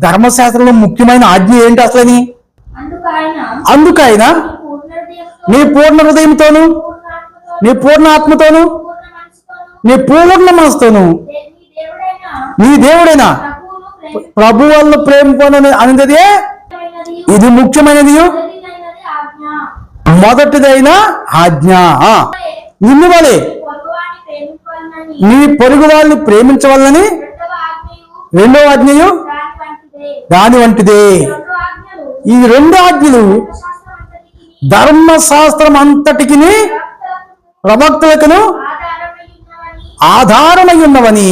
ధర్మశాస్త్రంలో ముఖ్యమైన ఆజ్ఞ ఏంటి అసలని? అందుకైన నీ పూర్ణ హృదయంతోను, నీ పూర్ణ ఆత్మతోను, నీ పూర్ణ మనసుతోను నీ దేవుడైనా ప్రభు వల్ల ప్రేమ అనేది ఇది ముఖ్యమైనది, మొదటిదైన ఆజ్ఞ. నిన్ను వలె నీ పొరుగు వాళ్ళని ప్రేమించవాలని రెండో ఆజ్ఞయు దాని వంటిదే. ఈ రెండు ఆజ్ఞలు ధర్మశాస్త్రం అంతటికి ప్రవక్తలకు ఆధారమై ఉన్నవని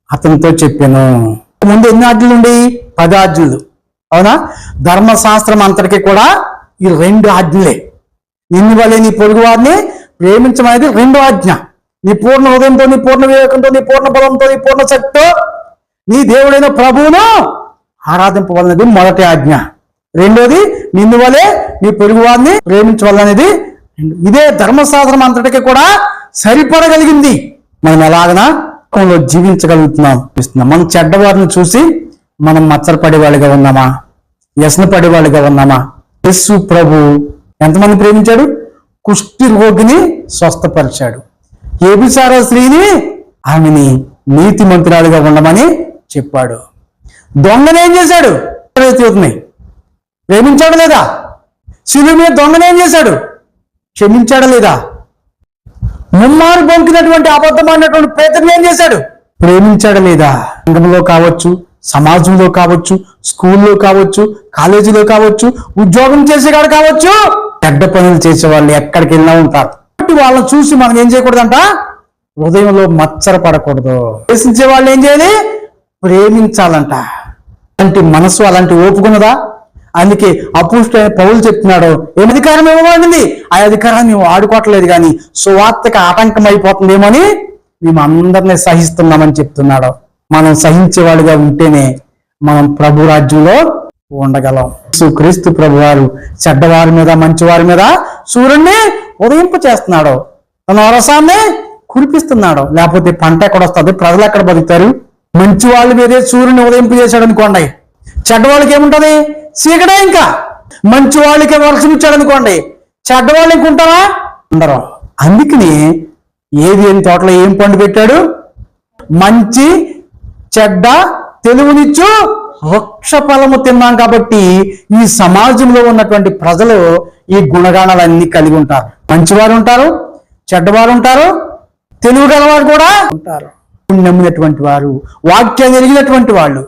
అతనితో చెప్పాను. ముందు ఎన్ని ఆజ్ఞలు ఉండి? 10 ఆజ్ఞలు. అవునా? ధర్మశాస్త్రం అంతటికి కూడా ఈ 2 ఆజ్ఞలే. నిన్ను వలె నీ పొరుగు వారిని ప్రేమించమనేది రెండో ఆజ్ఞ. నీ పూర్ణ హృదయంతో, నీ పూర్ణ వివేకంతో, నీ పూర్ణ బలంతో, నీ పూర్ణ శక్తితో నీ దేవుడైన ప్రభువును ఆరాధింపవాలనేది మొదటి ఆజ్ఞ. రెండోది నిన్ను వలె నీ పొరుగు వారిని ప్రేమించవాలనేది. ఇదే ధర్మశాస్త్రం అంతటికి కూడా సరిపడగలిగింది. మనం ఎలాగనా జీవించగలుగుతున్నాం. మనం చెడ్డవారిని చూసి మనం మచ్చరపడే వాళ్ళుగా ఉన్నామా? వ్యసన పడే వాళ్ళుగా ఉన్నామా? యేసు ప్రభు ఎంతమంది ప్రేమించాడు? కుష్టి రోగిని స్వస్థపరిచాడు. వ్యభిచార స్త్రీని ఆమెని నీతిమంతురాలుగా ఉండమని చెప్పాడు. దొంగనేం చేశాడు? ప్రేమించాడు లేదా? శిలువ మీద దొంగనేం చేశాడు? క్షమించాడా లేదా? ముమ్మారు బొంకినటువంటి అబద్ధమైనటువంటి పేతురుని ఏం చేశాడు? ప్రేమించాడా లేదా? సంఘంలో కావచ్చు, సమాజంలో కావచ్చు, స్కూల్లో కావచ్చు, కాలేజీలో కావచ్చు, ఉద్యోగం చేసేవాడు కావచ్చు, చెడ్డ పనులు చేసే వాళ్ళు ఎక్కడికి వెళ్ళినా ఉంటారు. వాళ్ళని చూసి మనం ఏం చేయకూడదంట? హృదయంలో మచ్చర పడకూడదు. ద్వేషించే వాళ్ళు ఏం చేయాలి? ప్రేమించాలంట. అలాంటి మనసు, అలాంటి ఓపుకున్నదా? అందుకే అపోస్తలుడైన పౌలు చెప్తున్నాడు, ఏం అధికారం ఇవ్వబడింది, ఆ అధికారాన్ని మేము ఆడుకోవట్లేదు కానీ సువార్తకు ఆటంకం అయిపోతుందేమని మేము అందరినీ సహిస్తున్నామని చెప్తున్నాడు. మనం సహించేవాడుగా ఉంటేనే మనం ప్రభు రాజ్యంలో ఉండగలం. క్రీస్తు ప్రభు వారు చెడ్డవారి మీద, మంచివారి మీద సూర్యుడిని ఉదయింపు చేస్తున్నాడు, తన వరసాన్ని కురిపిస్తున్నాడు. లేకపోతే పంట ఎక్కడ వస్తుంది? ప్రజలు ఎక్కడ బతుకుతారు? మంచి వాళ్ళ మీదే సూర్యుని ఉదయింపు చేశాడు అనుకోండి, చెడ్డవాళ్ళకి ఏముంటది? చీకటే. ఇంకా మంచి వాళ్ళకి వర్షం ఇచ్చాడు అనుకోండి, చెడ్డవాళ్ళు ఇంకుంటారా? ఉండరు. అందుకని ఏం తోటలో ఏం పండు పెట్టాడు? మంచి చెడ్డ తెలుగునిచ్చు వృక్ష ఫలము తిన్నాం. కాబట్టి ఈ సమాజంలో ఉన్నటువంటి ప్రజలు ఈ గుణగాణాలన్నీ కలిగి ఉంటారు. మంచివారు ఉంటారు, చెడ్డవారు ఉంటారు, తెలుగు గలవారు కూడా ఉంటారు. నమ్మినటువంటి వారు, వాక్యాన్ని ఎరిగినటువంటి వాళ్ళు.